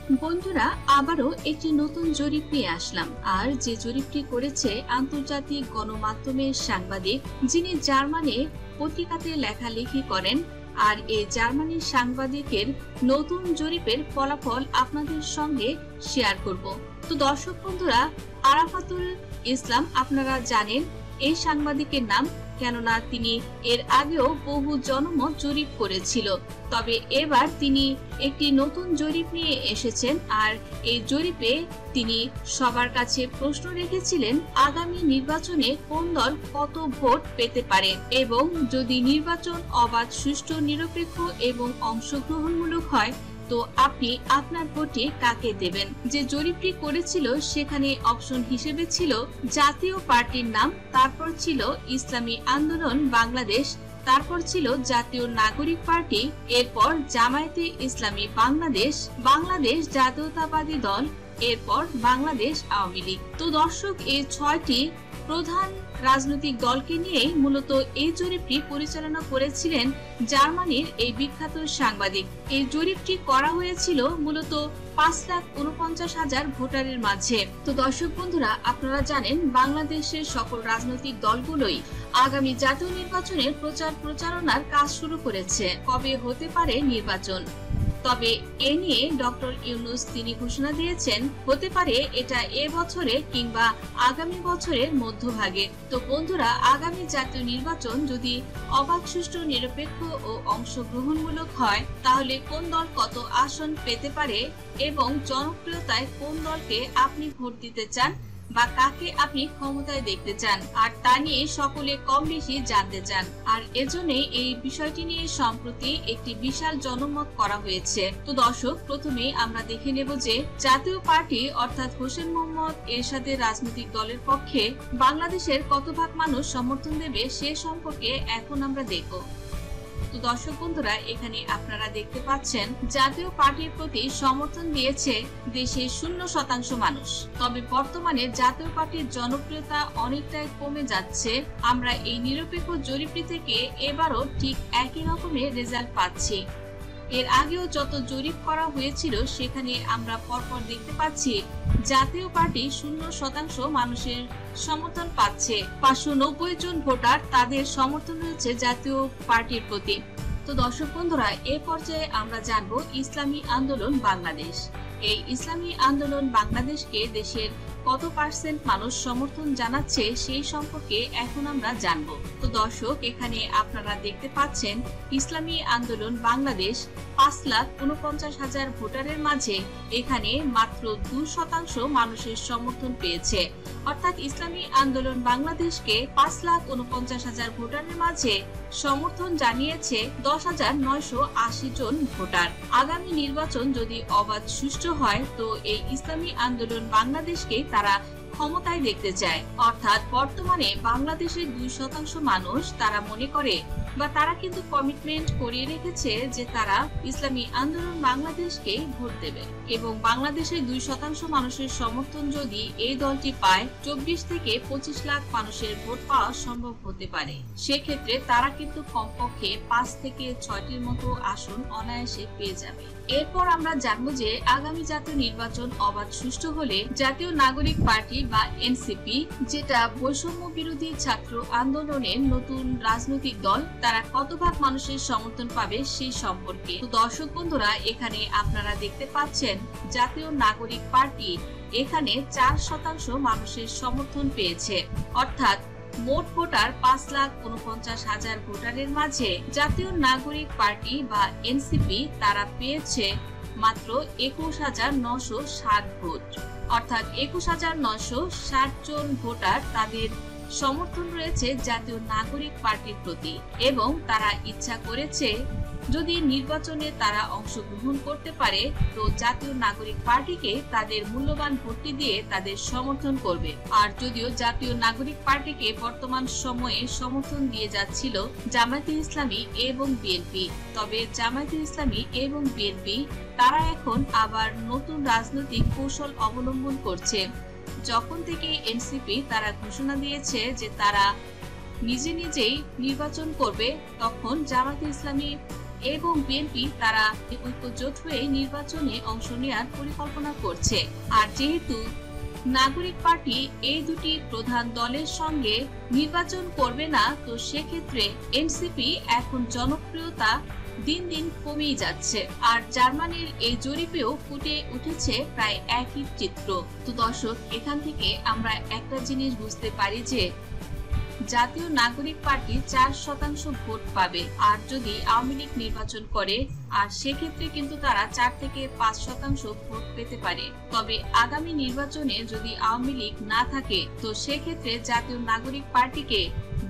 বন্ধুরা, আবারও একটি নতুন জরিপ নিয়ে আসলাম। আর যে জরিপটি করেছে আন্তর্জাতিক গণমাধ্যমের সাংবাদিক, যিনি জার্মানে পত্রিকাতে লেখালেখি করেন। আর এই জার্মানির সাংবাদিকের নতুন জরিপের ফলাফল আপনাদের সঙ্গে শেয়ার করব। তো দর্শক বন্ধুরা, আরাফাতুল ইসলাম আপনারা জানেন এই সাংবাদিকের নাম, কেননা তিনি এর আগেও বহু জনমত জরিপ করেছিল। তবে এবার তিনি একটি নতুন জরিপ নিয়ে এসেছেন। আর এই জরিপে তিনি সবার কাছে প্রশ্ন রেখেছিলেন আগামী নির্বাচনে কোন দল কত ভোট পেতে পারে, এবং যদি নির্বাচন অবাধ, সুষ্ঠু, নিরপেক্ষ এবং অংশগ্রহণমূলক হয় তো আপনি আপনার ভোটে কাকে দেবেন। যে জরিপটি করেছিল সেখানে অপশন হিসেবে ছিল জাতীয় পার্টির নাম, তারপর ছিল ইসলামী আন্দোলন বাংলাদেশ, তারপর ছিল জাতীয় নাগরিক পার্টি, এরপর জামায়াতে ইসলামী বাংলাদেশ, বাংলাদেশ জাতীয়তাবাদী দল, এরপর বাংলাদেশ আওয়ামী লীগ। তো দর্শক, এই 6টি প্রধান রাজনৈতিক দলকে নিয়েই মূলত এই জরিপটি পরিচালনা করেছিলেন জার্মানির এই বিখ্যাত সাংবাদিক। এই জরিপটি করা হয়েছিল মূলত 5,49,000 ভোটারের মাঝে। তো দর্শক বন্ধুরা, আপনারা জানেন বাংলাদেশের সকল রাজনৈতিক দলগুলোই আগামী জাতীয় নির্বাচনের প্রচারণার কাজ শুরু করেছে। কবে হতে পারে নির্বাচন, তবে এ নিয়ে ডক্টর ইউনূস তিনি ঘোষণা দিয়েছেন হতে পারে এটা এবছরে কিংবা আগামী বছরের মধ্যভাগে। তো বন্ধুরা, আগামী জাতীয় নির্বাচন যদি অবাধ, সুষ্ঠু, নিরপেক্ষ ও অংশগ্রহণমূলক হয় তাহলে কোন দল কত আসন পেতে পারে এবং জনপ্রিয়তায় কোন দলকে আপনি ভোট দিতে চান বা কাকে আপনি ক্ষমতায় দেখতে চান, আর তা নিয়ে সকলে কম বেশি জানতে চান। আর এজন্য এই বিষয়টি নিয়ে সম্প্রতি একটি বিশাল জনমত করা হয়েছে। তো দর্শক, প্রথমে আমরা দেখে নেব যে জাতীয় পার্টি অর্থাৎ হোসেন মোহাম্মদ এরশাদের রাজনৈতিক দলের পক্ষে বাংলাদেশের কত ভাগ মানুষ সমর্থন দেবে সে সম্পর্কে এখন আমরা দেখব। তো দর্শক বন্ধুরা, এখানে আপনারা দেখতে পাচ্ছেন জাতীয় পার্টির প্রতি সমর্থন দিয়েছে দেশের 0% মানুষ। তবে বর্তমানে জাতীয় পার্টির জনপ্রিয়তা অনেকটাই কমে যাচ্ছে। আমরা এই নিরপেক্ষ জরিপটি থেকে এবারও ঠিক একই রকমের রেজাল্ট পাচ্ছি। এর আগেও যত জরিপ করা হয়েছিল সেখানে আমরা পরপর দেখতে পাচ্ছি জাতীয় পার্টি 0% মানুষের সমর্থন পাচ্ছে। 590 জন ভোটার তাদের সমর্থন রয়েছে জাতীয় পার্টির প্রতি। তো দর্শক বন্ধুরা, এ পর্যায়ে আমরা জানবো ইসলামী আন্দোলন বাংলাদেশ। এই ইসলামী আন্দোলন বাংলাদেশকে দেশের কত পার্সেন্ট মানুষ সমর্থন জানাচ্ছে সেই সম্পর্কে এখন আমরা জানবো। তো দর্শক, এখানে আপনারা দেখতে পাচ্ছেন ইসলামী আন্দোলন বাংলাদেশ 5,49,000 ভোটারের মাঝে এখানে মাত্র 2% মানুষের সমর্থন পেয়েছে। অর্থাৎ ইসলামী আন্দোলন বাংলাদেশকে 5,49,000 ভোটারের মাঝে সমর্থন জানিয়েছে 10,980 জন ভোটার। আগামী নির্বাচন যদি অবাধ, সুষ্ঠু হয় তো এই ইসলামী আন্দোলন বাংলাদেশকে তারা ক্ষমতায় দেখতে চায়। অর্থাৎ বর্তমানে বাংলাদেশের 2% মানুষ তারা মনে করে বা তারা কিন্তু কমিটমেন্ট করিয়ে রেখেছে যে তারা ইসলামী আন্দোলন বাংলাদেশকে ভোট দেবে, এবং বাংলাদেশের 2% মানুষের সমর্থন যদি এই দলটি পায় 24 থেকে 25 লাখ মানুষের ভোট পাওয়া সম্ভব হতে পারে। সেক্ষেত্রে তারা কিন্তু কমপক্ষে 5 থেকে 6টির মতো আসন অনায়াসে পেয়ে যাবে। এরপর আমরা জানবো যে আগামী জাতীয় নির্বাচন অবাধ, সুষ্ঠু হলে জাতীয় নাগরিক পার্টি বা এনসিপি, যেটা বৈষম্য বিরোধী ছাত্র আন্দোলনের নতুন রাজনৈতিক দল, তারা কত ভাগ মানুষের সমর্থন পাবে সেই সম্পর্কে। তো দর্শক বন্ধুরা, এখানে আপনারা দেখতে পাচ্ছেন জাতীয় নাগরিক পার্টি এখানে 4% মানুষের সমর্থন পেয়েছে। অর্থাৎ মোট ভোটার 5,49,000 ভোটারের মাঝে জাতীয় নাগরিক পার্টি বা এনসিপি তারা পেয়েছে মাত্র 21,960 ভোট। অর্থাৎ 21,960 জন ভোটার তাদের সমর্থন রয়েছে জাতীয় নাগরিক পার্টির প্রতি, এবং তারা ইচ্ছা করেছে যদি নির্বাচনে তারা অংশগ্রহণ করতে পারে তো জাতীয় নাগরিক পার্টিকে তাদের মূল্যবান ভোটটি দিয়ে তাদের সমর্থন করবে। আর যদিও জাতীয় নাগরিক পার্টিকে বর্তমান সময়ে সমর্থন দিয়ে যাচ্ছিল জামায়াতে ইসলামী এবং বিএনপি, তবে জামায়াতে ইসলামী এবং বিএনপি তারা এখন আবার নতুন রাজনৈতিক কৌশল অবলম্বন করছে। যখন থেকে এনসিপি তারা ঘোষণা দিয়েছে যে তারা নিজেই নির্বাচন করবে, তখন জামায়াতে ইসলামী এবং বিএনপি তারা ঐক্যজোট হয়ে নির্বাচনে অংশ নেওয়ার পরিকল্পনা করছে। আর যেহেতু নাগরিক পার্টি এই দুটি প্রধান দলের সঙ্গে নির্বাচন করবে না, তো সেক্ষেত্রে এনসিপি এখন জনপ্রিয়তা দিন দিন কমেই যাচ্ছে। আর জার্মানির এই জরিপেও ফুটে উঠেছে প্রায় একই চিত্র। তো দর্শক, এখান থেকে আমরা একটা জিনিস বুঝতে পারি যে জাতীয় নাগরিক পার্টি 4% ভোট পাবে। আর যদি আওয়ামী লীগ নির্বাচন করে, আর সেক্ষেত্রে কিন্তু তারা 4 থেকে 5% ভোট পেতে পারে। তবে আগামী নির্বাচনে যদি আওয়ামী লীগ না থাকে, তো সেক্ষেত্রে জাতীয় নাগরিক পার্টিকে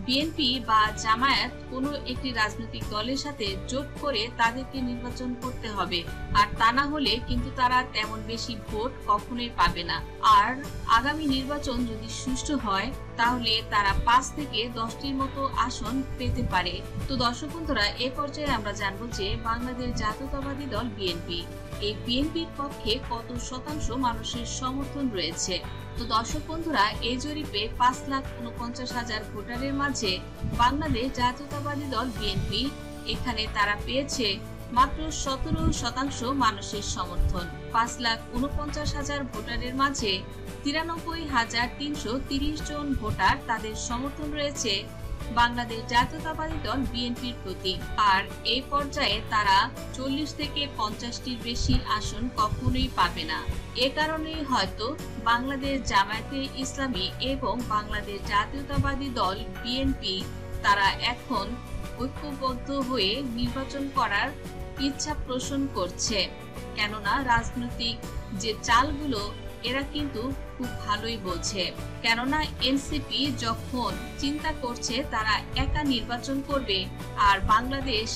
বিএনপি বা জামায়াত কোনো একটি রাজনৈতিক দলের সাথে জোট করে তাদেরকে নির্বাচন করতে হবে। আর তা না হলে কিন্তু তারা তেমন বেশি ভোট কখনোই পাবে না। আর আগামী নির্বাচন যদি সুষ্ঠু হয়, তাহলে তারা 5 থেকে 10টির মতো আসন পেতে পারে। তো দর্শক বন্ধুরা, এ পর্যায়ে আমরা জানবো যে বাংলাদেশ জাতীয়তাবাদী দল বিএনপি, এই বিএনপির পক্ষে কত শতাংশ মানুষের সমর্থন রয়েছে। তো দর্শক বন্ধুরা, এই জরিপে 5,49,000 ভোটারের মাঝে বাংলাদেশ জাতীয়তাবাদী দল বিএনপি, এখানে তারা পেয়েছে মাত্র 17% মানুষের সমর্থন। 5,49,000 ভোটারের মাঝে 93,330 জন ভোটার তাদের সমর্থন রয়েছে বাংলাদেশ জাতীয়তাবাদী দল বিএনপির প্রতি। আর এই পর্যায়ে তারা 40 থেকে 50টির বেশি আসন কখনোই পাবে না। এ কারণেই হয়তো বাংলাদেশ জামায়াতে ইসলামী এবং বাংলাদেশ জাতীয়তাবাদী দল বিএনপি তারা এখন ঐক্যবদ্ধ হয়ে নির্বাচন করার ইচ্ছা পোষণ করছে। কেননা রাজনৈতিক যে চালগুলো এরা কিন্তু খুব ভালোই বোঝে। কেননা এনসিপি যখন চিন্তা করছে তারা একা নির্বাচন করবে, আর বাংলাদেশ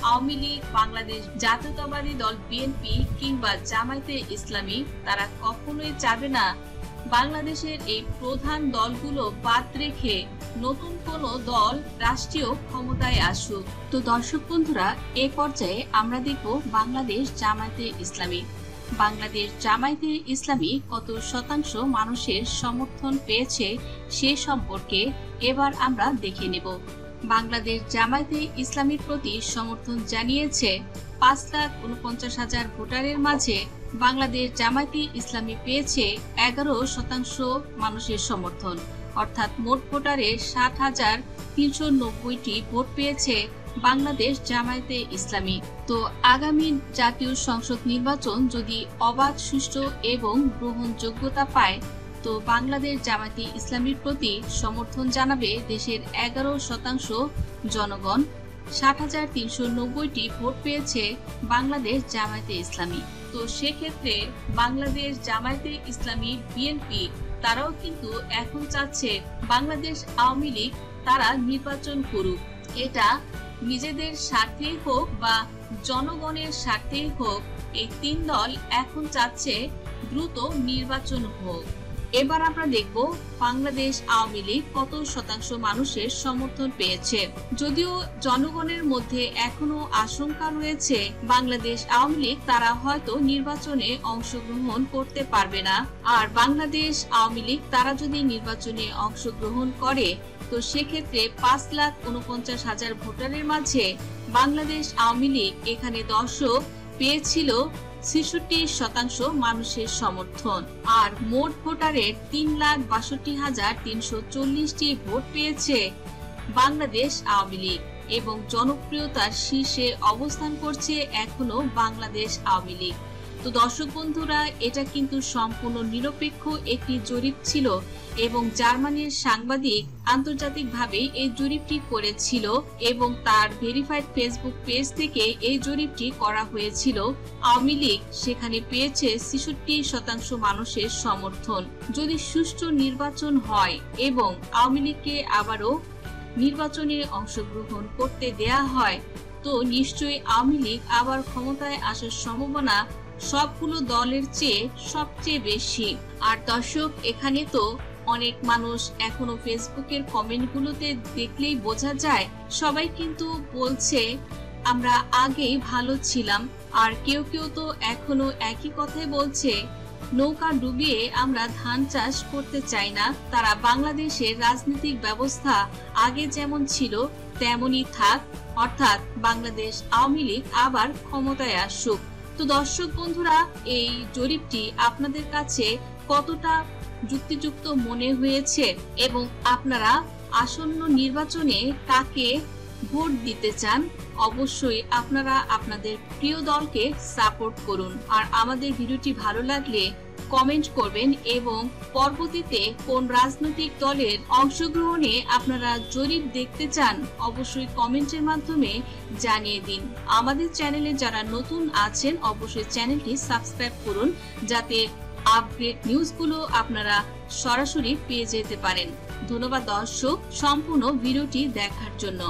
আওয়ামী লীগ, বাংলাদেশ জাতীয়তাবাদী দল বিএনপি কিংবা জামায়াতে ইসলামী তারা কখনোই চাবে না বাংলাদেশের এই প্রধান দলগুলো বাদ রেখে নতুন কোনো দল রাষ্ট্রীয় ক্ষমতায় আসুক। তো দর্শক বন্ধুরা, এ পর্যায়ে আমরা দেখব বাংলাদেশ জামায়াতে ইসলামী। বাংলাদেশ জামায়াতে ইসলামী কত শতাংশ মানুষের সমর্থন পেয়েছে সে সম্পর্কে এবার আমরা দেখে নেব। বাংলাদেশ জামায়াতে ইসলামীর প্রতি সমর্থন জানিয়েছে 5,49,000 ভোটারের মাঝে বাংলাদেশ জামায়াতে ইসলামী পেয়েছে 11% মানুষের সমর্থন, অর্থাৎ মোট ভোটারের 60,390টি ভোট পেয়েছে বাংলাদেশ জামায়াতে ইসলামী। তো আগামী জাতীয় সংসদ নির্বাচন যদি অবাধ, সুষ্ঠু এবং গ্রহণযোগ্যতা পায়, তো বাংলাদেশ জামায়াতে ইসলামীর প্রতি সমর্থন জানাবে দেশের 11% জনগণ। 60,390টি ভোট পেয়েছে বাংলাদেশ জামায়াতে ইসলামী। তো সেক্ষেত্রে বাংলাদেশ জামায়াতে ইসলামী বিএনপি তারাও কিন্তু এখন চাচ্ছে বাংলাদেশ আওয়ামী লীগ তারা নির্বাচন করুক। এটা নিজেদের স্বার্থেই হোক বা জনগণের স্বার্থেই হোক, এই 3 দল এখন চাচ্ছে দ্রুত নির্বাচন হোক। এবার আমরা দেখব বাংলাদেশ আওয়ামী লীগ কত শতাংশ মানুষের সমর্থন পেয়েছে। যদিও জনগণের মধ্যে এখনো আশঙ্কা রয়েছে বাংলাদেশ আওয়ামী লীগ তারা হয়তো নির্বাচনে অংশগ্রহণ করতে পারবে না। আর বাংলাদেশ আওয়ামী লীগ তারা যদি নির্বাচনে অংশগ্রহণ করে, তো সেক্ষেত্রে 5,49,000 ভোটারের মাঝে বাংলাদেশ আওয়ামী লীগ এখানে দর্শক পেয়েছিল 66% মানুষের সমর্থন। আর মোট ভোটারের 3,62,340টি ভোট পেয়েছে বাংলাদেশ আওয়ামী লীগ এবং জনপ্রিয়তার শীর্ষে অবস্থান করছে এখনো বাংলাদেশ আওয়ামী লীগ। তো দর্শক বন্ধুরা, এটা কিন্তু সম্পূর্ণ নিরপেক্ষ একটি জরিপ ছিল এবং জার্মানির সাংবাদিক আন্তর্জাতিকভাবে এই জরিপটি করেছিল এবং তার ভেরিফাইড ফেসবুক পেজ থেকে এই জরিপটি করা হয়েছিল। আওয়ামী লীগ সেখানে পেয়েছে 66% মানুষের সমর্থন। যদি সুষ্ঠু নির্বাচন হয় এবং আওয়ামী লীগকে আবারও নির্বাচনে অংশগ্রহণ করতে দেয়া হয়, তো নিশ্চয়ই আওয়ামী লীগ আবার ক্ষমতায় আসার সম্ভাবনা সবগুলো দলের চেয়ে সবচেয়ে বেশি। আর দর্শক, এখানে তো অনেক মানুষ এখনো ফেসবুকের কমেন্টগুলোতে দেখলেই বোঝা যায় সবাই কিন্তু বলছে আমরা আগেই ভালো ছিলাম। আর কেউ কেউ তো এখনো একই কথাই বলছে নৌকা ডুবিয়ে আমরা ধান চাষ করতে চাই না। তারা বাংলাদেশের রাজনৈতিক ব্যবস্থা আগে যেমন ছিল তেমনই থাক, অর্থাৎ বাংলাদেশ আওয়ামী লীগ আবার ক্ষমতায় আসুক। তো দর্শক বন্ধুরা, এই জরিপটি আপনাদের কাছে কতটা যুক্তিযুক্ত মনে হয়েছে এবং আপনারা আসন্ন নির্বাচনে কাকে ভোট দিতে চান, অবশ্যই আপনারা আপনাদের প্রিয় দলকে সাপোর্ট করুন। আর আমাদের ভিডিওটি ভালো লাগলে কমেন্ট করবেন এবং পরবর্তীতে কোন রাজনৈতিক দলের অংশগ্রহণে আপনারা জরিপ দেখতে চান অবশ্যই কমেন্টের মাধ্যমে জানিয়ে দিন। আমাদের চ্যানেলে যারা নতুন আছেন অবশ্যই চ্যানেলটি সাবস্ক্রাইব করুন, যাতে আপডেট নিউজগুলো আপনারা সরাসরি পেয়ে যেতে পারেন। ধন্যবাদ দর্শক সম্পূর্ণ ভিডিওটি দেখার জন্য।